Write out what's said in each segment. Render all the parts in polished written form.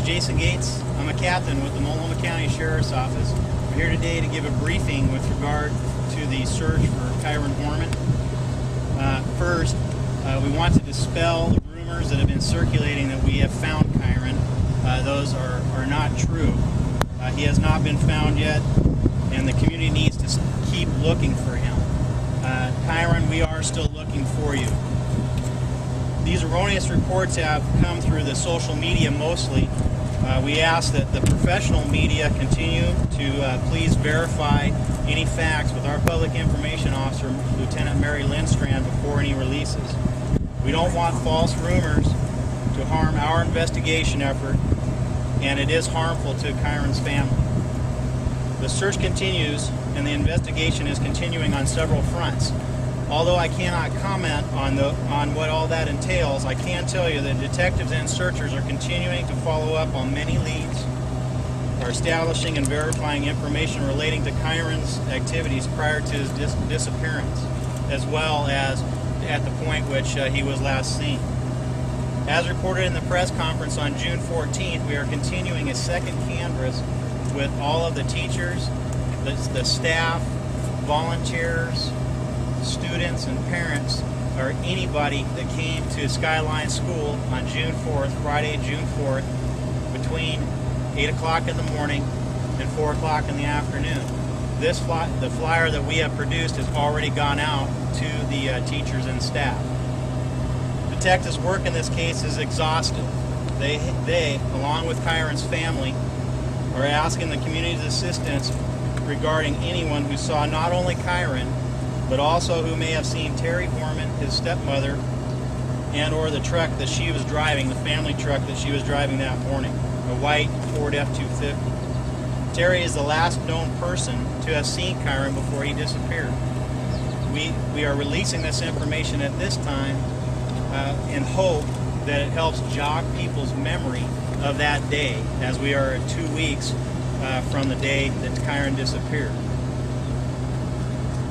Jason Gates. I'm a captain with the Multnomah County Sheriff's Office. I'm here today to give a briefing with regard to the search for Kyron Horman. First, we want to dispel the rumors that have been circulating that we have found Kyron. Those are not true. He has not been found yet, and the community needs to keep looking for him. Kyron, we are still looking for you. These erroneous reports have come through the social media mostly. We ask that the professional media continue to please verify any facts with our Public Information Officer, Lieutenant Mary Lindstrand, before any releases. We don't want false rumors to harm our investigation effort, and it is harmful to Kyron's family. The search continues, and the investigation is continuing on several fronts. Although I cannot comment on what all that entails, I can tell you that detectives and searchers are continuing to follow up on many leads, are establishing and verifying information relating to Kyron's activities prior to his disappearance, as well as at the point which he was last seen. As reported in the press conference on June 14th, we are continuing a second canvass with all of the teachers, the staff, volunteers, students and parents, or anybody that came to Skyline School on June 4th, Friday, June 4th, between 8 o'clock in the morning and 4 o'clock in the afternoon. The flyer that we have produced has already gone out to the teachers and staff. Detectives' work in this case is exhaustive. They, along with Kyron's family, are asking the community's assistance regarding anyone who saw not only Kyron, but also who may have seen Terry Horman, his stepmother, and or the truck that she was driving, the family truck that she was driving that morning, a white Ford F-250. Terry is the last known person to have seen Kyron before he disappeared. We are releasing this information at this time in hope that it helps jog people's memory of that day, as we are 2 weeks from the day that Kyron disappeared.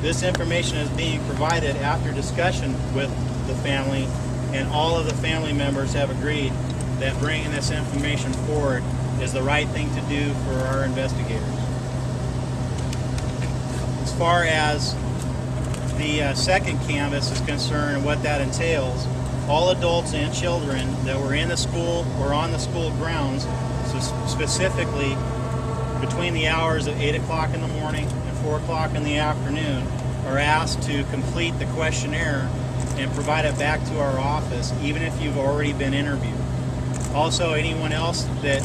This information is being provided after discussion with the family, and all of the family members have agreed that bringing this information forward is the right thing to do for our investigators. As far as the second canvass is concerned and what that entails, all adults and children that were in the school or on the school grounds, so specifically between the hours of 8 o'clock in the morning and 4 o'clock in the afternoon, are asked to complete the questionnaire and provide it back to our office, even if you've already been interviewed. Also, anyone else that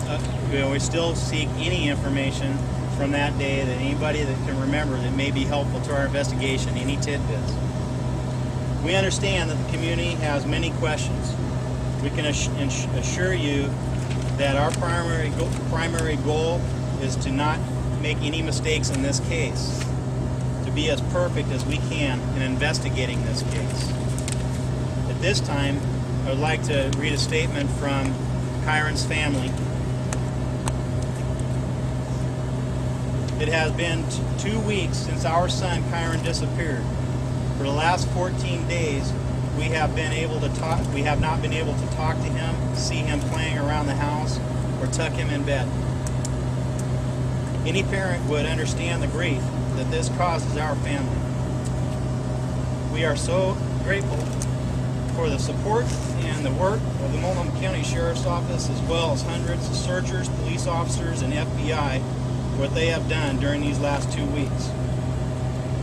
we still seek any information from that day, that anybody that can remember that may be helpful to our investigation, any tidbits. We understand that the community has many questions. We can assure you that our primary goal is to not make any mistakes in this case, to be as perfect as we can in investigating this case. At this time, I would like to read a statement from Kyron's family. It has been 2 weeks since our son Kyron disappeared. For the last 14 days, we have not been able to talk to him, see him playing around the house, or tuck him in bed. Any parent would understand the grief that this causes our family. We are so grateful for the support and the work of the Multnomah County Sheriff's Office, as well as hundreds of searchers, police officers, and FBI, what they have done during these last 2 weeks.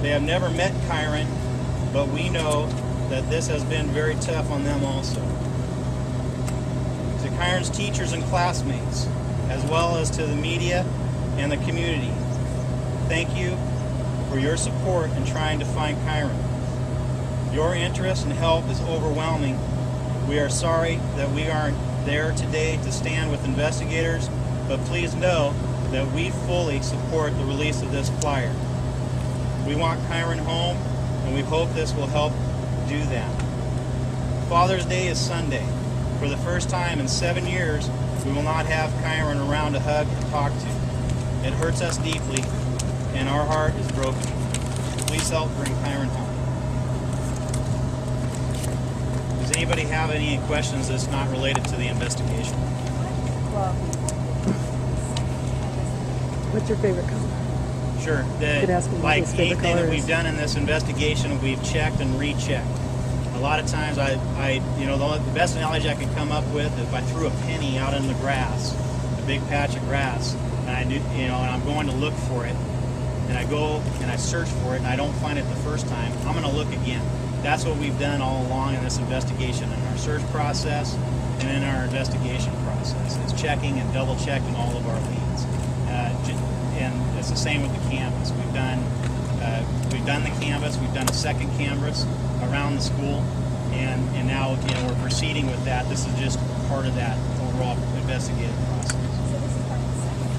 They have never met Kyron, but we know that this has been very tough on them also. To Kyron's teachers and classmates, as well as to the media and the community, thank you for your support in trying to find Kyron. Your interest and help is overwhelming. We are sorry that we aren't there today to stand with investigators, but please know that we fully support the release of this flyer. We want Kyron home, and we hope this will help do that. Father's Day is Sunday. For the first time in 7 years, we will not have Kyron around to hug and talk to. It hurts us deeply, and our heart is broken. Please help bring Kyron home. Does anybody have any questions that's not related to the investigation? Well, What's your favorite color? Sure. could ask him what Like his favorite anything color that we've is. done in this investigation, we've checked and rechecked. A lot of times, the best analogy I could come up with is if I threw a penny out in the grass, a big patch of grass, and and I'm going to look for it, and I go and I search for it, and I don't find it the first time, I'm going to look again. That's what we've done all along in this investigation, in our search process and in our investigation process. It's checking and double checking all of our leads. And it's the same with the canvas. We've done the canvas. We've done a second canvas around the school, and now we're proceeding with that. This is just part of that overall investigative process. So this is part of the second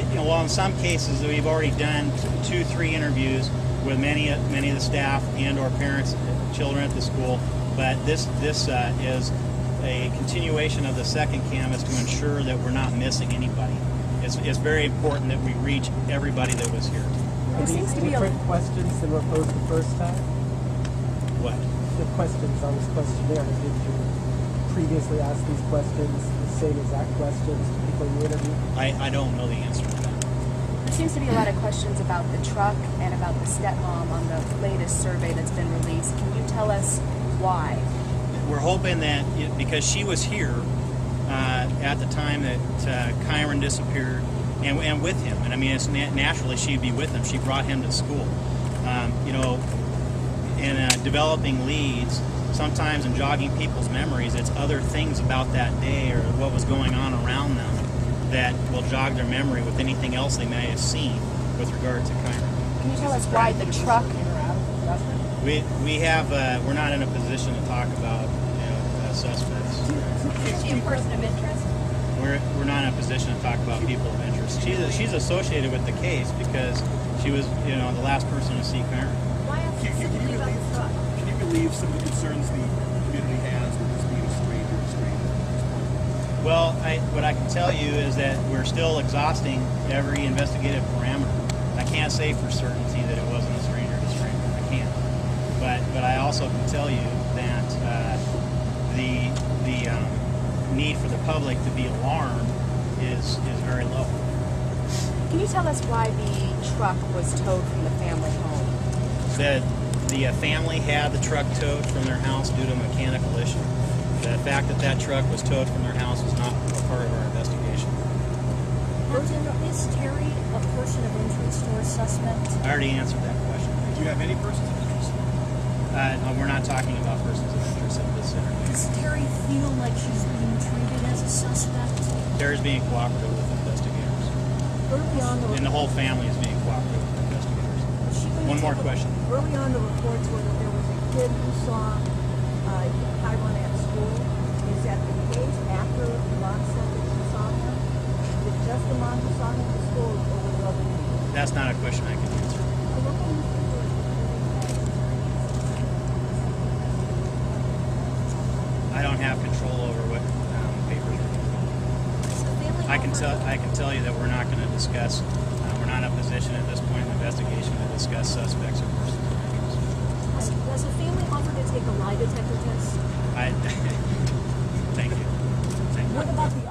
campus. Well, in some cases we've already done 2-3 interviews with many of the staff and/or parents, children at the school. But this is a continuation of the second canvas to ensure that we're not missing anybody. It's very important that we reach everybody that was here. Are these different questions than were posed the first time? What? The questions on this questionnaire, did you previously ask these questions, the same exact questions to people you interviewed? I don't know the answer to that. There seems to be a lot of questions about the truck and about the stepmom on the latest survey that's been released. Can you tell us why? We're hoping that because she was here at the time that Kyron disappeared, and with him, and I mean, it's naturally she'd be with him. She brought him to school. In developing leads, sometimes in jogging people's memories, it's other things about that day or what was going on around them that will jog their memory with anything else they may have seen with regard to Kyron. Can you tell us why the truck? We're not in a position to talk about suspects. Is she a person of interest? We're not in a position to talk about people of interest. She's associated with the case because she was the last person to see Kyron. Why specifically about the truck? Can you relieve some of the concerns the community has with this being a stranger? Well, what I can tell you is that we're still exhausting every investigative parameter. I can't say for certainty that it wasn't a stranger to stranger. I can't. But I also can tell you that the need for the public to be alarmed is very low. Can you tell us why the truck was towed from the family home? The family had the truck towed from their house due to a mechanical issue. The fact that truck was towed from their house was not a part of our investigation. Is Terry a person of interest or a suspect? I already answered that question. Do you have any persons of interest? No, we're not talking about persons of interest in this interview. Does Terry feel like she's being treated as a suspect? Terry's being cooperative with investigators. Early on, And the whole family is being cooperative with investigators. One more question. Early on, the reports were that there was a kid who saw Kyron at school. Is that the case after the mom said that she saw him? Is it just the mom who saw him at school, or were there other people? That's not a question I can answer. I don't have control over what papers are. I can tell you that we're not going to discuss. We're not in a position at this point in the investigation to discuss suspects or persons of interest. Does the family offer to take a lie detector test? Thank you. What about the